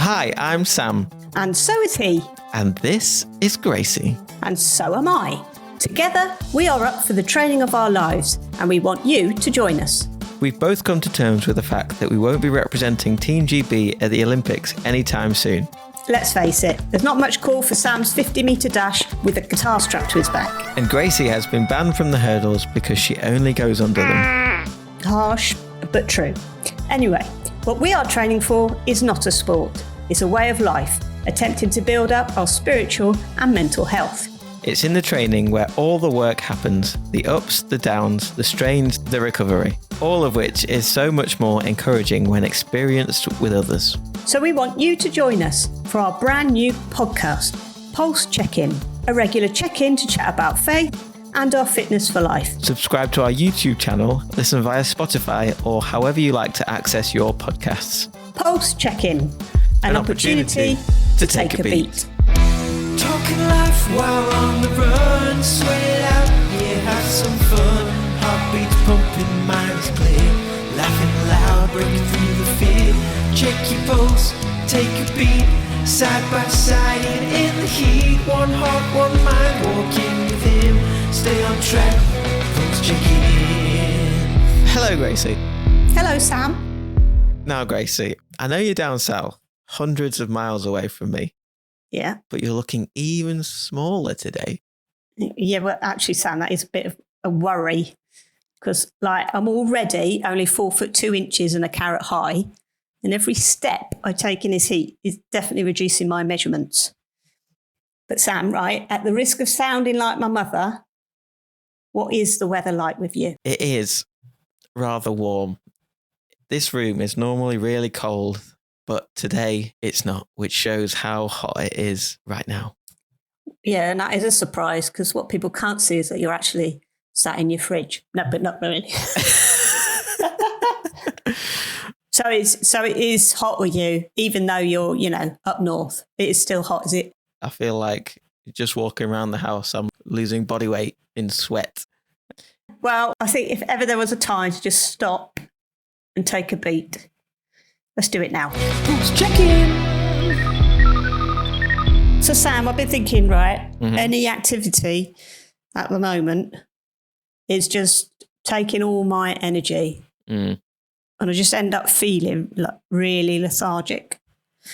Hi, I'm Sam. And so is he. And this is Gracie. And so am I. Together, we are up for the training of our lives, and we want you to join us. We've both come to terms with the fact that we won't be representing Team GB at the Olympics anytime soon. Let's face it, there's not much call for Sam's 50-metre dash with a guitar strapped to his back. And Gracie has been banned from the hurdles because she only goes under them. Harsh, but true. Anyway, what we are training for is not a sport. It's a way of life, attempting to build up our spiritual and mental health. It's in the training where all the work happens, the ups, the downs, the strains, the recovery, all of which is so much more encouraging when experienced with others. So we want you to join us for our brand new podcast, Pulse Check-In, a regular check-in to chat about faith and our fitness for life. Subscribe to our YouTube channel, listen via Spotify, or however you like to access your podcasts. Pulse Check-In, an opportunity to take a beat. Talking life while on the run, sweat it out, yeah, have some fun. Heartbeats pumping, minds clear, laughing loud, breaking through the fear. Check your pulse, take a beat, side by side and in the heat. One heart, one mind, walking with him, stay on track, pulse check in. Hello, Gracie. Hello, Sam. Now, Gracie, I know you're down south, hundreds of miles away from me. Yeah. But you're looking even smaller today. Yeah, well, actually, Sam, that is a bit of a worry because, I'm already only 4'2" and a carat high, and every step I take in this heat is definitely reducing my measurements. But Sam, right, at the risk of sounding like my mother, what is the weather like with you? It is rather warm. This room is normally really cold, but today it's not, which shows how hot it is right now. Yeah, and that is a surprise because what people can't see is that you're actually sat in your fridge. No, but not really. So it is hot with you, even though you're, up north. It is still hot, is it? I feel like just walking around the house, I'm losing body weight in sweat. Well, I think if ever there was a time to just stop and take a beat, let's do it now. Pulse check in. So Sam, I've been thinking, right, any activity at the moment is just taking all my energy. And I just end up feeling really lethargic.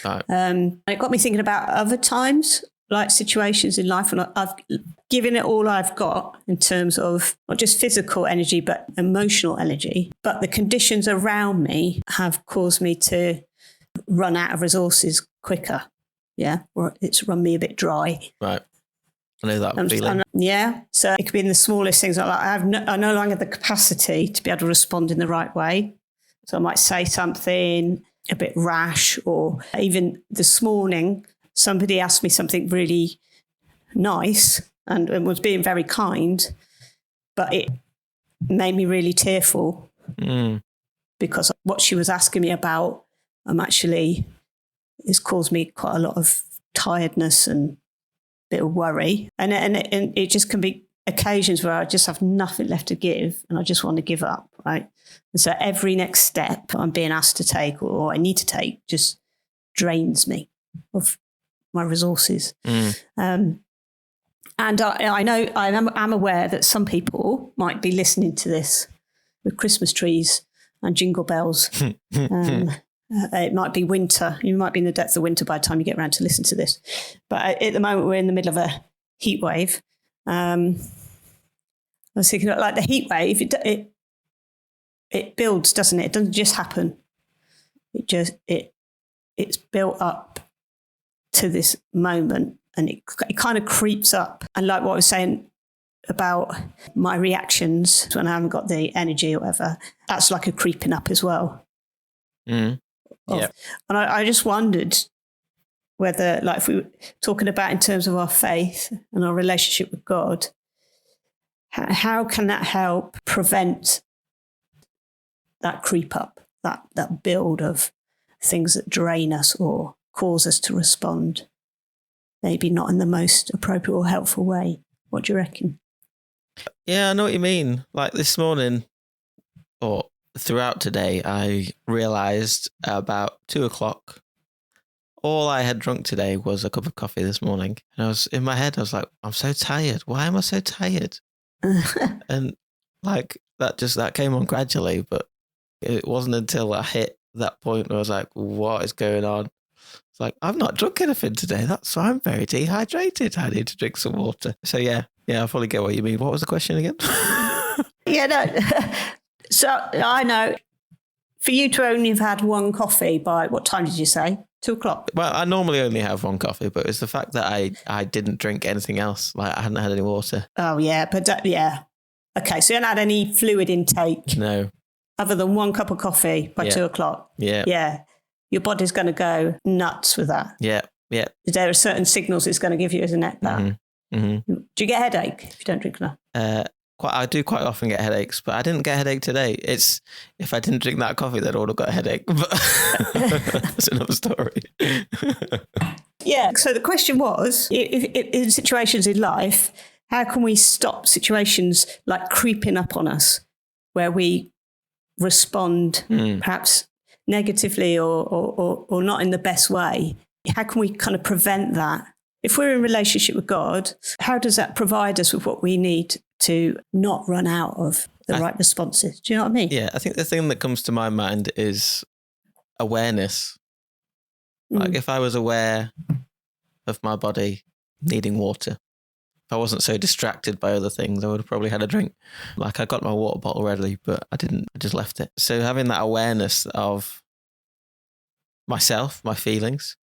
Right. It got me thinking about other times, like situations in life, and I've given it all I've got in terms of not just physical energy, but emotional energy. But the conditions around me have caused me to run out of resources quicker. Yeah, or it's run me a bit dry. Right. I know that feeling. Yeah. So it could be in the smallest things. I no longer have the capacity to be able to respond in the right way. So I might say something a bit rash, or even this morning, somebody asked me something really nice and was being very kind, but it made me really tearful because what she was asking me about, it's caused me quite a lot of tiredness and a bit of worry. And it just can be occasions where I just have nothing left to give and I just want to give up, right? And so every next step I'm being asked to take or I need to take just drains me of my resources. And I know I'm aware that some people might be listening to this with Christmas trees and jingle bells. It might be winter. You might be in the depths of winter by the time you get around to listen to this. But at the moment, we're in the middle of a heat wave. I was thinking, like the heat wave, it builds, doesn't it? It doesn't just happen. It's built up to this moment, and it kind of creeps up. And like what I was saying about my reactions when I haven't got the energy or whatever, that's like a creeping up as well. Yeah. And I just wondered whether, like, if we were talking about in terms of our faith and our relationship with God, how can that help prevent that creep up, that build of things that drain us or cause us to respond maybe not in the most appropriate or helpful way? What do you reckon? Yeah, I know what you mean. Like this morning, or throughout today, I realised about 2:00 all I had drunk today was a cup of coffee this morning. And I was in my head, I was like, I'm so tired. Why am I so tired? And like that came on gradually, but it wasn't until I hit that point where I was like, what is going on? It's like, I've not drunk anything today. That's why I'm very dehydrated. I need to drink some water. So yeah, I fully get what you mean. What was the question again? Yeah, no. So I know for you to only have had one coffee by what time did you say? 2:00. Well, I normally only have one coffee, but it's the fact that I didn't drink anything else. Like I hadn't had any water. Oh yeah, but yeah. Okay, so you haven't had any fluid intake No. other than one cup of coffee by 2:00. Yeah. Yeah. Your body's going to go nuts with that. Yeah. Yeah. There are certain signals it's going to give you, isn't it? That. Mm-hmm. Mm-hmm. Do you get a headache if you don't drink enough? I do quite often get headaches, but I didn't get a headache today. It's if I didn't drink that coffee, then I would have got a headache. But that's another story. Yeah. So the question was, if in situations in life, how can we stop situations like creeping up on us where we respond perhaps negatively or not in the best way? How can we kind of prevent that? If we're in relationship with God, how does that provide us with what we need to not run out of the right responses? Do you know what I mean? Yeah, I think the thing that comes to my mind is awareness. Like if I was aware of my body needing water, if I wasn't so distracted by other things, I would have probably had a drink. Like I got my water bottle ready, but I didn't. I just left it. So having that awareness of myself, my feelings,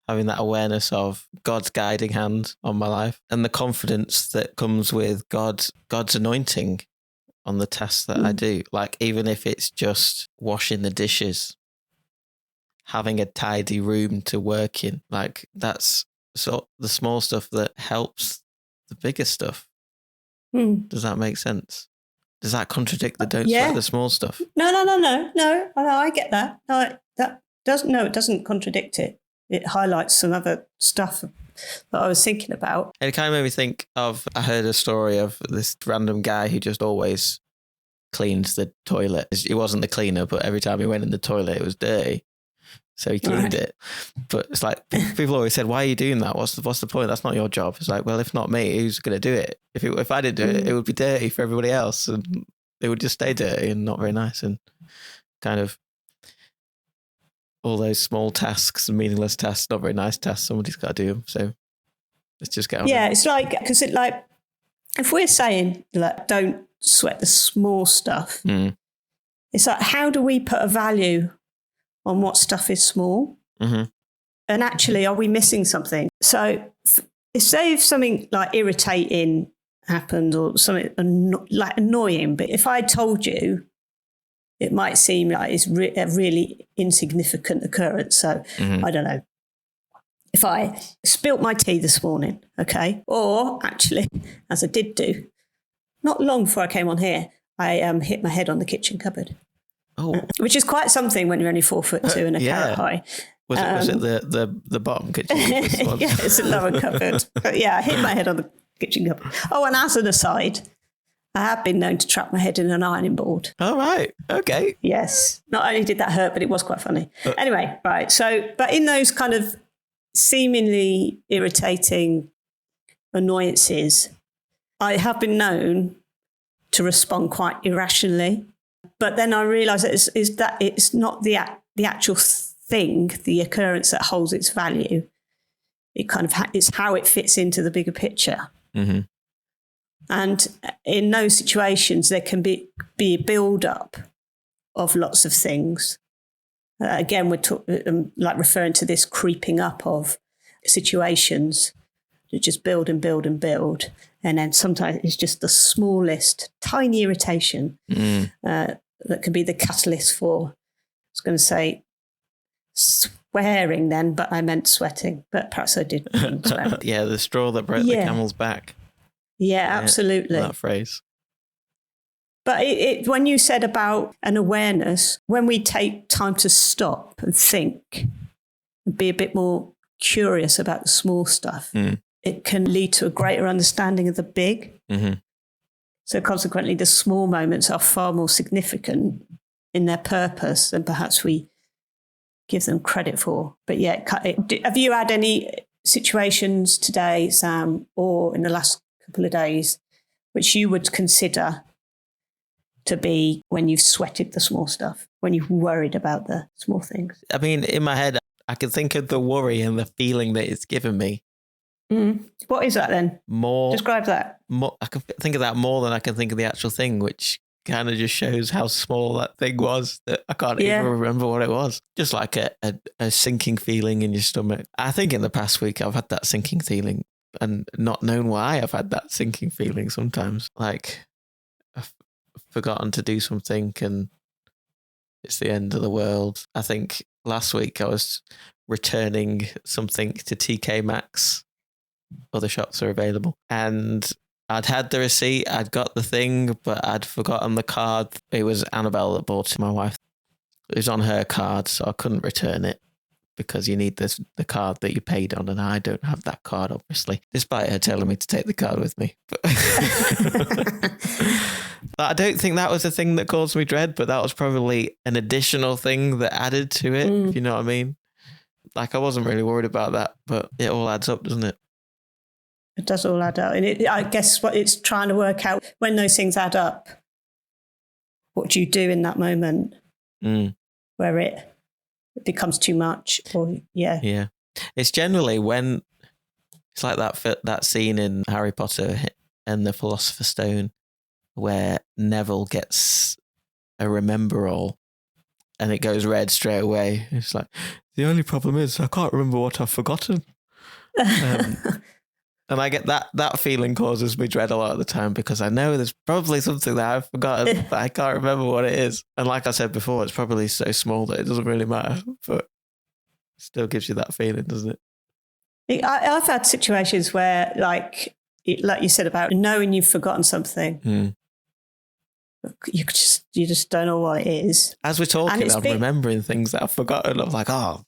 having that awareness of God's guiding hand on my life and the confidence that comes with God's anointing on the tasks that I do. Like, even if it's just washing the dishes, having a tidy room to work in, like that's the small stuff that helps the bigger stuff. Does that make sense? Does that contradict the don't sweat the small stuff? No. I get that. No, it doesn't contradict it. It highlights some other stuff that I was thinking about. And it kind of made me think of, I heard a story of this random guy who just always cleaned the toilet. He wasn't the cleaner, but every time he went in the toilet, it was dirty. So he cleaned it. But it's like, people always said, why are you doing that? What's the point? That's not your job. It's like, well, if not me, who's going to do it? If I didn't do it, it would be dirty for everybody else. And it would just stay dirty and not very nice. And kind of all those small tasks and meaningless tasks, not very nice tasks, somebody's got to do them. So let's just get on. Yeah, it's like, because if we're saying like, don't sweat the small stuff, it's like, how do we put a value on what stuff is small? And actually, are we missing something? So say if something like irritating happened or something like annoying, but if I told you, it might seem like it's a really insignificant occurrence. So I don't know. If I spilt my tea this morning, okay, or actually, as I did do, not long before I came on here, I hit my head on the kitchen cupboard. Oh, which is quite something when you're only 4'2" and a carrot high. Was it the bottom kitchen? Yeah, it's a lower cupboard. But yeah, I hit my head on the kitchen cupboard. Oh, and as an aside, I have been known to trap my head in an ironing board. Oh, right. Okay. Yes. Not only did that hurt, but it was quite funny. Anyway, right. So, but in those kind of seemingly irritating annoyances, I have been known to respond quite irrationally. But then I realised that it's not the actual thing, the occurrence that holds its value. It kind of it's how it fits into the bigger picture. And in those situations, there can be a build-up of lots of things. Again, we're like referring to this creeping up of situations that just build and build and build. And then sometimes it's just the smallest, tiny irritation that can be the catalyst for, I was going to say, swearing then, but I meant sweating. But perhaps I did swear. Yeah, the straw that broke the camel's back. Yeah, absolutely. That phrase. But when you said about an awareness, when we take time to stop and think and be a bit more curious about the small stuff, it can lead to a greater understanding of the big. So consequently, the small moments are far more significant in their purpose than perhaps we give them credit for. But yeah, have you had any situations today, Sam, or in the last couple of days, which you would consider to be when you've sweated the small stuff, when you've worried about the small things? I mean, in my head, I can think of the worry and the feeling that it's given me. What is that then? More. Describe that. I can think of that more than I can think of the actual thing, which kind of just shows how small that thing was that I can't even remember what it was. Just like a sinking feeling in your stomach. I think in the past week I've had that sinking feeling and not known why I've had that sinking feeling sometimes. Like I've forgotten to do something and it's the end of the world. I think last week I was returning something to TK Maxx. Other shops are available. And I'd had the receipt, I'd got the thing, but I'd forgotten the card. It was Annabelle that bought it to my wife. It was on her card, so I couldn't return it because you need the card that you paid on, and I don't have that card, obviously, despite her telling me to take the card with me. But I don't think that was the thing that caused me dread, but that was probably an additional thing that added to it, if you know what I mean. Like, I wasn't really worried about that, but it all adds up, doesn't it? It does all add up. And I guess what it's trying to work out, when those things add up, what do you do in that moment where it becomes too much? Or Yeah. It's generally when it's like that scene in Harry Potter and the Philosopher's Stone where Neville gets a remember all and it goes red straight away. It's like, the only problem is I can't remember what I've forgotten. And I get that feeling causes me dread a lot of the time because I know there's probably something that I've forgotten, but I can't remember what it is. And like I said before, it's probably so small that it doesn't really matter, but it still gives you that feeling, doesn't it? I've had situations where, like you said about knowing you've forgotten something, you just don't know what it is. As we're talking, I'm remembering things that I've forgotten. I'm like, oh.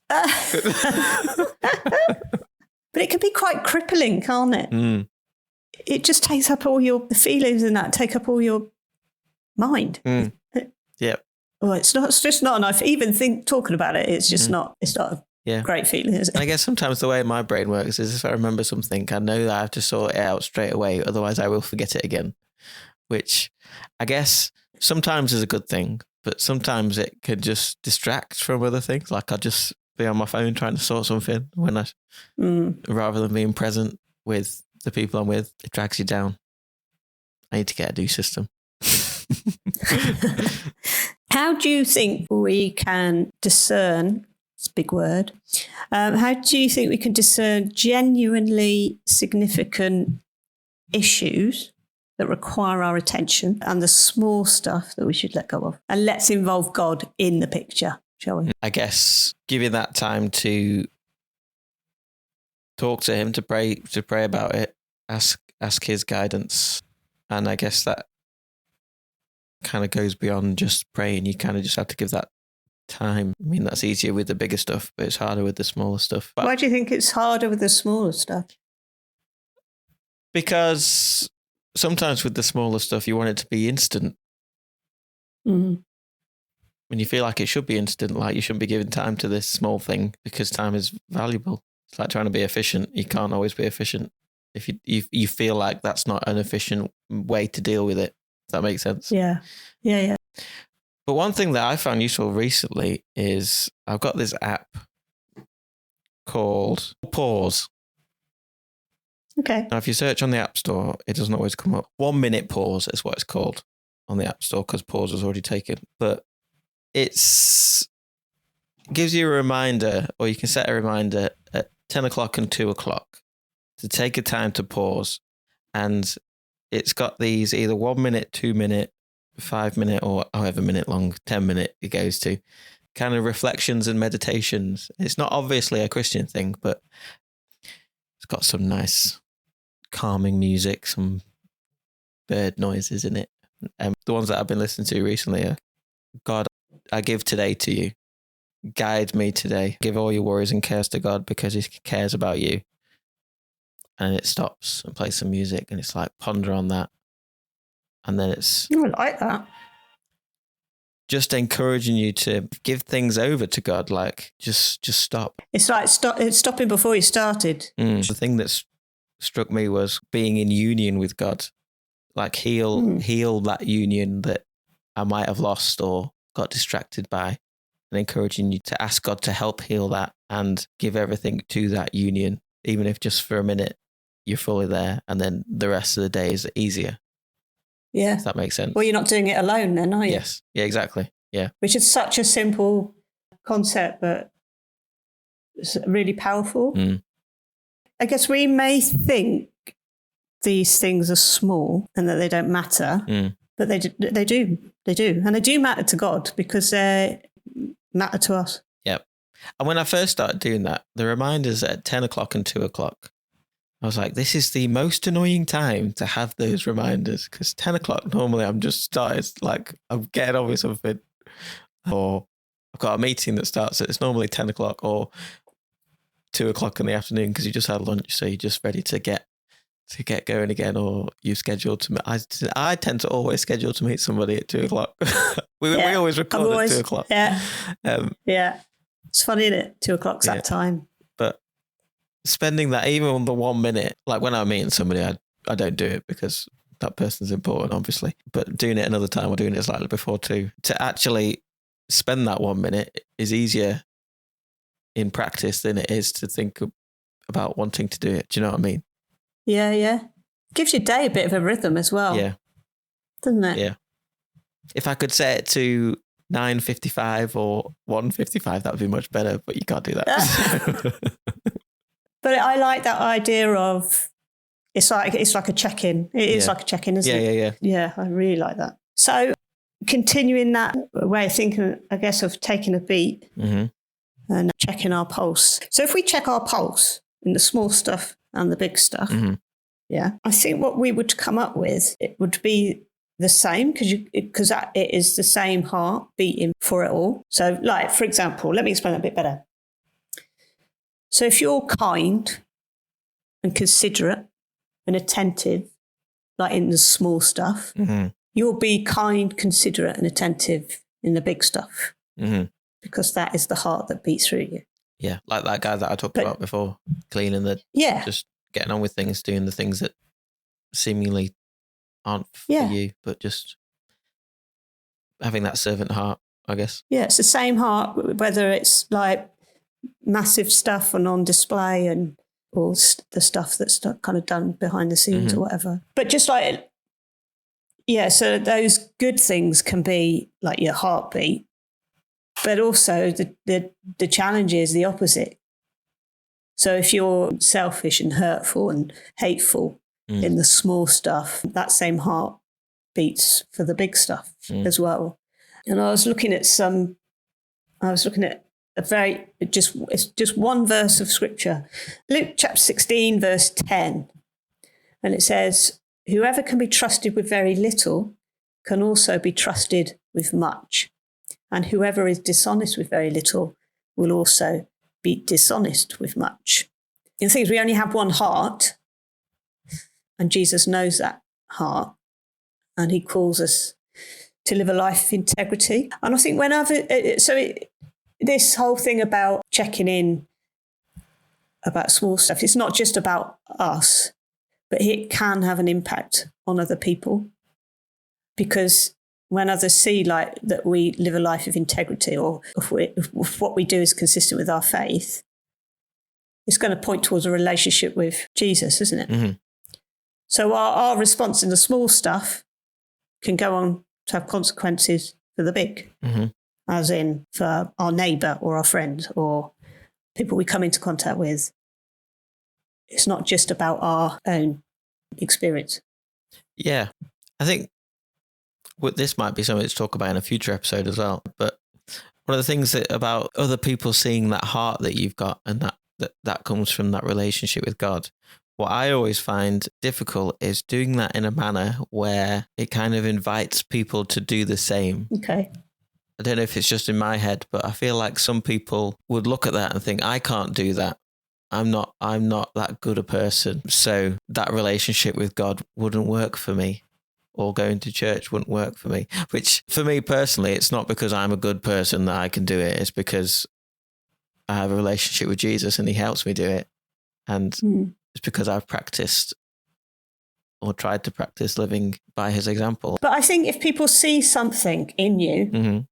But it can be quite crippling, can't it? It just takes up all the feelings and that take up all your mind. Yeah. Well, it's just not enough. Even talking about it, it's just not. It's not a great feeling, is it? And I guess sometimes the way my brain works is if I remember something, I know that I have to sort it out straight away. Otherwise, I will forget it again. Which I guess sometimes is a good thing, but sometimes it could just distract from other things. Like I'll just be on my phone trying to sort something rather than being present with the people I'm with. It drags you down. I need to get a new system. How do you think we can discern, it's a big word, how do you think we can discern genuinely significant issues that require our attention and the small stuff that we should let go of? And let's involve God in the picture, shall we? I guess giving that time to talk to him, to pray about it, ask his guidance. And I guess that kind of goes beyond just praying. You kind of just have to give that time. I mean, that's easier with the bigger stuff, but it's harder with the smaller stuff. But why do you think it's harder with the smaller stuff? Because sometimes with the smaller stuff, you want it to be instant. When you feel like it should be instant, like you shouldn't be giving time to this small thing because time is valuable. It's like trying to be efficient. You can't always be efficient if you feel like that's not an efficient way to deal with it. Does that make sense? Yeah. But one thing that I found useful recently is I've got this app called Pause. Okay. Now, if you search on the App Store, it doesn't always come up. 1 minute pause is what it's called on the App Store because pause was already taken. But it gives you a reminder, or you can set a reminder at 10 o'clock and 2 o'clock to take a time to pause. And it's got these either 1 minute, 2 minute, 5 minute, or however minute long, 10 minute it goes to, kind of reflections and meditations. It's not obviously a Christian thing, but it's got some nice calming music, some bird noises in it. And the ones that I've been listening to recently are, God, I give today to you. Guide me today. Give all your worries and cares to God because he cares about you. And it stops and plays some music and it's like ponder on that. And then it's... I like that. just encouraging you to give things over to God. Like just stop. It's like stopping before you started. The thing that struck me was being in union with God, like heal that union that I might have lost or got distracted by, and encouraging you to ask God to help heal that and give everything to that union, even if just for a minute you're fully there, and then the rest of the day is easier. Yeah. If that makes sense. Well, you're not doing it alone then, are you? Yes. Yeah, exactly. Yeah. Which is such a simple concept, but it's really powerful. I guess we may think these things are small and that they don't matter, but they do. And they do matter to God because they matter to us. Yep. And when I first started doing that, the reminders at 10 o'clock and 2 o'clock, I was like, this is the most annoying time to have those reminders, because 10 o'clock, normally I'm just started, like I'm getting on with something, or I've got a meeting that starts it's normally 10 o'clock or 2 o'clock in the afternoon because you just had lunch. So you're just ready to get going again, or you scheduled to meet. I tend to always schedule to meet somebody at 2 o'clock. we always record at 2 o'clock. Yeah. Yeah. It's funny, isn't it? 2 o'clock's that time. But spending that, even on the 1 minute, like when I'm meeting somebody, I don't do it because that person's important, obviously. But doing it another time or doing it slightly before too, to actually spend that 1 minute is easier in practice than it is to think about wanting to do it. Do you know what I mean? Yeah, yeah. Gives your day a bit of a rhythm as well. Yeah. Doesn't it? Yeah. If I could set it to 9:55 or 1:55, that would be much better, but you can't do that. But I like that idea of it's like a check-in. It is like a check-in, isn't it? Yeah. Yeah, I really like that. So continuing that way of thinking, I guess, of taking a beat and checking our pulse. So if we check our pulse in the small stuff and the big stuff, I think what we would come up with, it would be the same because it is the same heart beating for it all. So like, for example, let me explain that a bit better. So if you're kind and considerate and attentive, like in the small stuff, you'll be kind, considerate and attentive in the big stuff because that is the heart that beats through you. Yeah, like that guy that I talked about before, cleaning just getting on with things, doing the things that seemingly aren't for you, but just having that servant heart, I guess. Yeah, it's the same heart, whether it's like massive stuff and on display or the stuff that's kind of done behind the scenes or whatever. But just like, so those good things can be like your heartbeat, but also the challenge is the opposite. So if you're selfish and hurtful and hateful in the small stuff, that same heart beats for the big stuff as well. And I was looking at it's just one verse of scripture, Luke chapter 16, verse 10. And it says, whoever can be trusted with very little can also be trusted with much. And whoever is dishonest with very little will also be dishonest with much. The thing is, we only have one heart, and Jesus knows that heart, and he calls us to live a life of integrity. And I think this whole thing about checking in about small stuff, it's not just about us, but it can have an impact on other people, because when others see like that we live a life of integrity, or if what we do is consistent with our faith, it's going to point towards a relationship with Jesus, isn't it? So our response in the small stuff can go on to have consequences for the big, as in for our neighbour or our friends or people we come into contact with. It's not just about our own experience. Yeah, I think this might be something to talk about in a future episode as well. But one of the things about other people seeing that heart that you've got, and that comes from that relationship with God, what I always find difficult is doing that in a manner where it kind of invites people to do the same. Okay. I don't know if it's just in my head, but I feel like some people would look at that and think, I can't do that. I'm not that good a person. So that relationship with God wouldn't work for me. or going to church wouldn't work for me. Which for me personally, it's not because I'm a good person that I can do it. It's because I have a relationship with Jesus and he helps me do it. And it's because I've practiced or tried to practice living by his example. But I think if people see something in you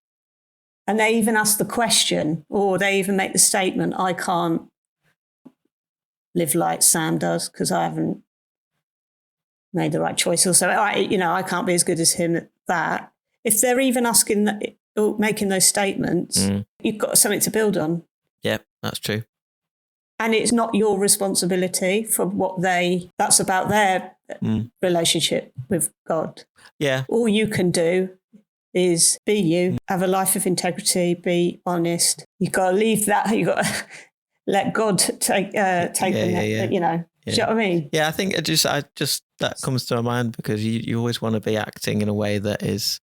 and they even ask the question or they even make the statement, I can't live like Sam does because I haven't made the right choice. Or so, I can't be as good as him at that. If they're even asking that or making those statements, you've got something to build on. Yep, that's true. And it's not your responsibility for that's about their relationship with God. Yeah. All you can do is be you, have a life of integrity, be honest. You've got to leave that, you've got to let God take the, you know. Do you know what I mean? Yeah, I think I just that comes to my mind because you always want to be acting in a way that is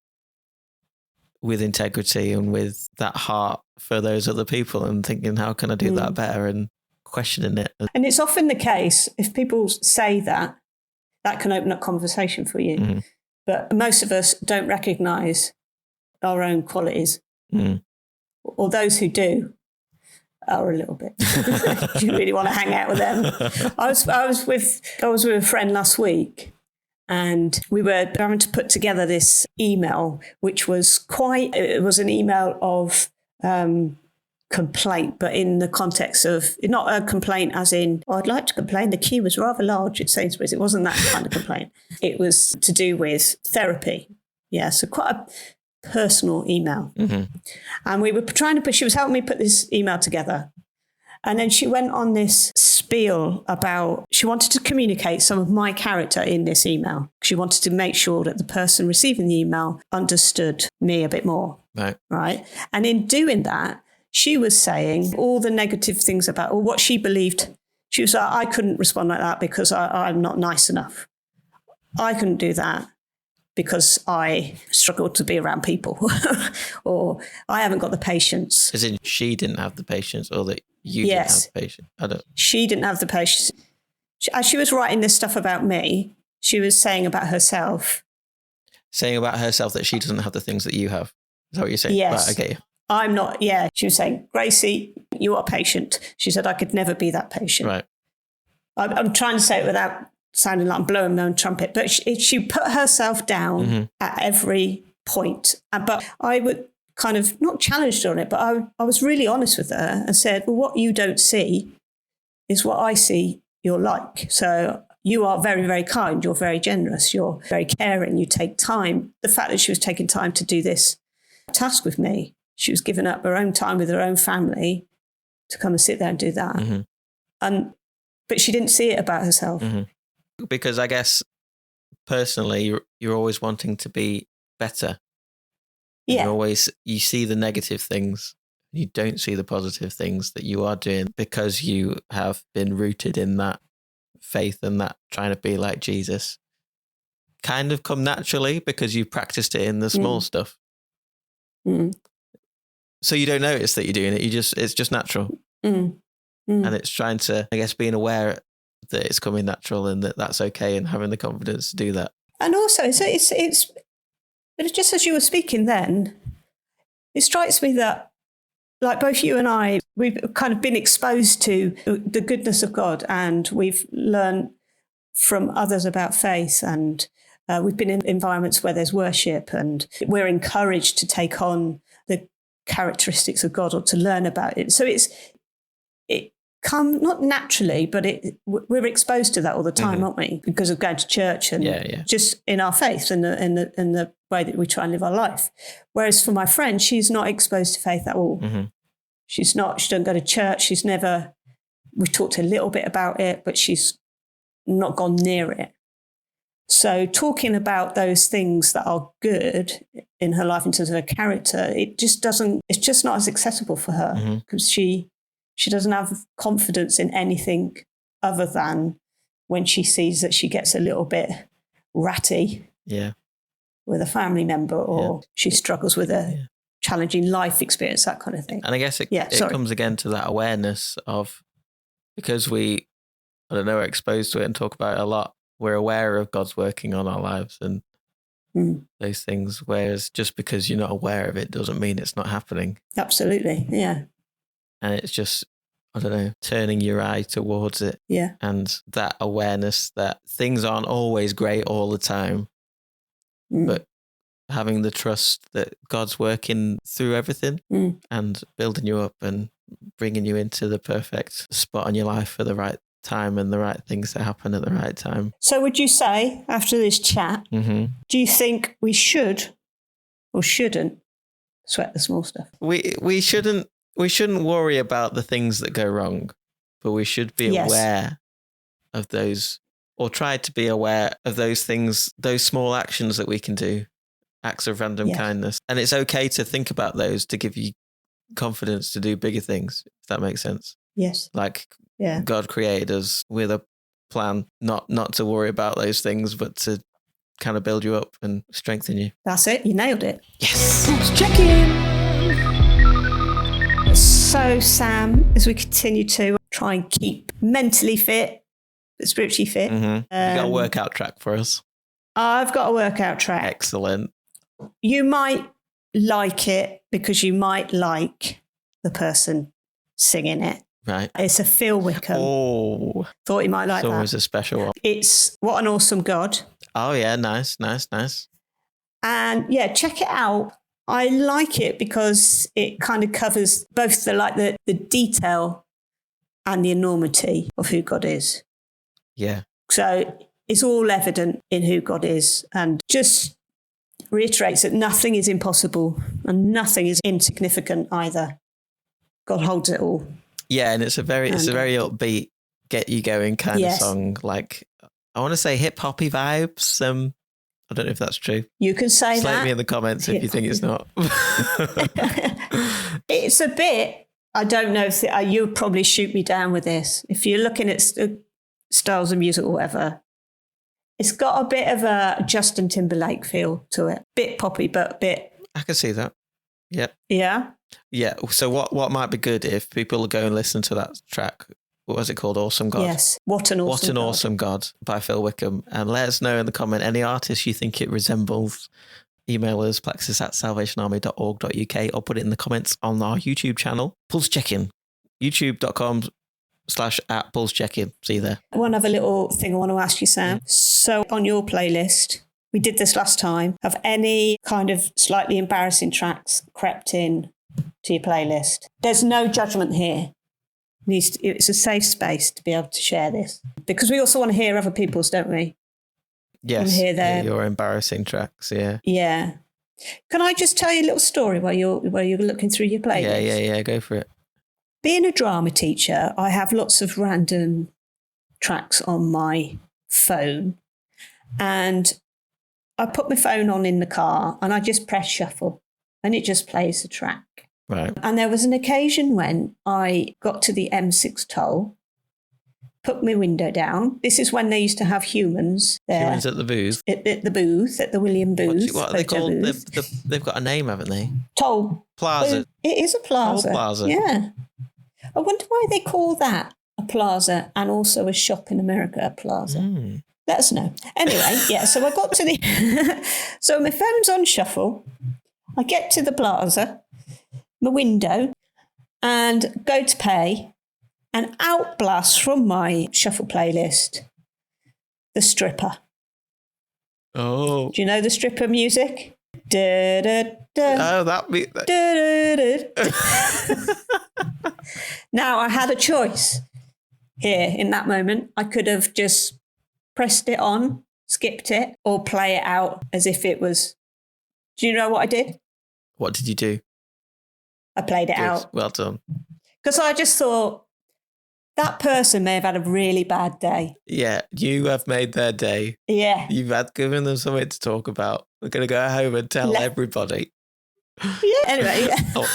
with integrity and with that heart for those other people and thinking, how can I do that better, and questioning it. And it's often the case, if people say that can open up conversation for you. But most of us don't recognise our own qualities. Or those who do are a little bit. Do you really want to hang out with them? I was with a friend last week and we were having to put together this email, which was it was an email of complaint, but in the context of not a complaint as in, I'd like to complain. The queue was rather large at Sainsbury's. It wasn't that kind of complaint. It was to do with therapy. Yeah, so quite a personal email. And we were she was helping me put this email together. And then she went on this spiel about, she wanted to communicate some of my character in this email. She wanted to make sure that the person receiving the email understood me a bit more. Right. And in doing that, she was saying all the negative things about or what she believed. She was like, I couldn't respond like that because I'm not nice enough. I couldn't do that because I struggle to be around people or I haven't got the patience. As in she didn't have the patience or that you didn't have the patience? She didn't have the patience. As she was writing this stuff about me, she was saying about herself. Saying about herself that she doesn't have the things that you have. Is that what you're saying? Yes. Right, okay. I'm not, She was saying, Gracie, you are patient. She said, I could never be that patient. Right. I'm trying to say it without sounding like I'm blowing my own trumpet, but she put herself down at every point. But I would kind of, not challenged on it, but I was really honest with her and said, well, what you don't see is what I see you're like. So you are very, very kind. You're very generous. You're very caring. You take time. The fact that she was taking time to do this task with me, she was giving up her own time with her own family to come and sit there and do that. But she didn't see it about herself. Because I guess personally, you're always wanting to be better. Yeah. You see the negative things. You don't see the positive things that you are doing because you have been rooted in that faith and that trying to be like Jesus. Kind of come naturally because you practiced it in the small stuff. So you don't notice that you're doing it. It's just natural. And it's trying to, I guess, being aware that it's coming natural and that that's okay and having the confidence to do that. And also, it's just as you were speaking then, it strikes me that like both you and I, we've kind of been exposed to the goodness of God and we've learned from others about faith and we've been in environments where there's worship and we're encouraged to take on the characteristics of God or to learn about it. So it come not naturally, but we're exposed to that all the time, aren't we? Because of going to church and just in our faith and the way that we try and live our life. Whereas for my friend, she's not exposed to faith at all. She doesn't go to church. We've talked a little bit about it, but she's not gone near it. So talking about those things that are good in her life in terms of her character, it's just not as accessible for her because she doesn't have confidence in anything other than when she sees that she gets a little bit ratty with a family member or she struggles with a challenging life experience, that kind of thing. And I guess it comes again to that awareness of, because are exposed to it and talk about it a lot, we're aware of God's working on our lives and those things. Whereas just because you're not aware of it doesn't mean it's not happening. Absolutely. Yeah. And it's just, I don't know, turning your eye towards it. Yeah. And that awareness that things aren't always great all the time, but having the trust that God's working through everything and building you up and bringing you into the perfect spot in your life for the right time and the right things to happen at the right time. So would you say, after this chat, do you think we should or shouldn't sweat the small stuff? We shouldn't worry about the things that go wrong, but we should be aware of those, or try to be aware of those things, those small actions that we can do, acts of random kindness. And it's okay to think about those to give you confidence to do bigger things, if that makes sense. Yes. Like God created us with a plan, not to worry about those things, but to kind of build you up and strengthen you. That's it. You nailed it. Yes. Let's check in. So, Sam, as we continue to try and keep mentally fit, but spiritually fit. You got a workout track for us? I've got a workout track. Excellent. You might like it because you might like the person singing it. Right. It's a Phil Wickham. Oh. Thought you might like It's that. always a special one. It's What an Awesome God. Oh, yeah. Nice. And yeah, check it out. I like it because it kind of covers both the detail and the enormity of who God is. Yeah. So it's all evident in who God is, and just reiterates that nothing is impossible and nothing is insignificant either. God holds it all. Yeah, and it's a very upbeat, get you going kind of song. Like, I want to say hip hoppy vibes. I don't know if that's true. You can say Slate that. me in the comments if you think it's not. It's a bit. I don't know if you'll probably shoot me down with this. If you're looking at styles of music or whatever, it's got a bit of a Justin Timberlake feel to it. Bit poppy, but bit. I can see that. Yeah. Yeah. Yeah. So what might be good if people go and listen to that track? What was it called? Awesome God. Yes. What an Awesome God by Phil Wickham. And let us know in the comment any artists you think it resembles. Email us plexus@salvationarmy.org.uk or put it in the comments on our YouTube channel. Pulse Check-In. YouTube.com/@Pulse Check-In. See you there. One other little thing I want to ask you, Sam. So on your playlist, we did this last time, have any kind of slightly embarrassing tracks crept in to your playlist? There's no judgment here. It's a safe space to be able to share this, because we also want to hear other people's, don't we? Yes, your embarrassing tracks, yeah. Yeah. Can I just tell you a little story while you're looking through your playlist? Yeah, go for it. Being a drama teacher, I have lots of random tracks on my phone, and I put my phone on in the car and I just press shuffle and it just plays the track. Right. And there was an occasion when I got to the M6 toll, put my window down. This is when they used to have humans there. Humans at the booth? At the booth, at the William Booth. What are they called? They've got a name, haven't they? Toll. Plaza. It is a plaza. Toll plaza. Yeah. I wonder why they call that a plaza and also a shop in America a plaza. Let us know. Anyway, yeah, so I got to the... So my phone's on shuffle. I get to the plaza, my window, and go to pay, and out blasts from my shuffle playlist The Stripper. Oh. Do you know the Stripper music? Da, da, da, oh, that be... da, da, da. Now, I had a choice here in that moment. I could have just pressed it on, skipped it, or play it out as if it was... Do you know what I did? What did you do? I played it out. Well done. Because I just thought, that person may have had a really bad day. Yeah, you have made their day. Yeah. You've given them something to talk about. We're going to go home and tell everybody. Yeah, anyway. Oh,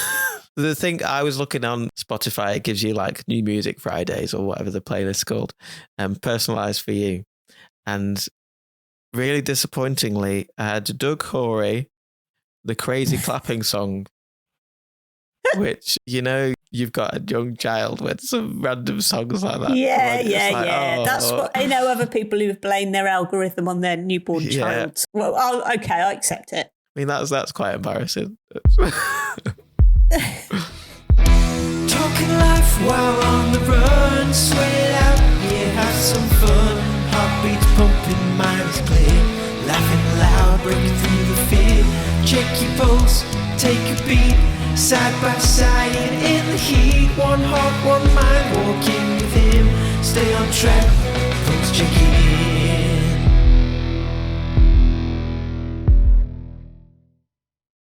the thing, I was looking on Spotify, it gives you like New Music Fridays or whatever the playlist's called, personalised for you. And really disappointingly, I had Doug Horey, the Crazy Clapping song. which, you know, you've got a young child with some random songs like that. Yeah, It's yeah, like, yeah. oh. That's what I know. Other people who've blamed their algorithm on their newborn child. Well, okay, I accept it. I mean, that's quite embarrassing. Talking life while on the run, sweat it out, yeah, have some fun. Heartbeats pumping, minds clear, laughing loud, breaking through the fear. Check your pulse, take a beat, side by side in the heat. One heart, one mind, walking with him. Stay on track, pulse check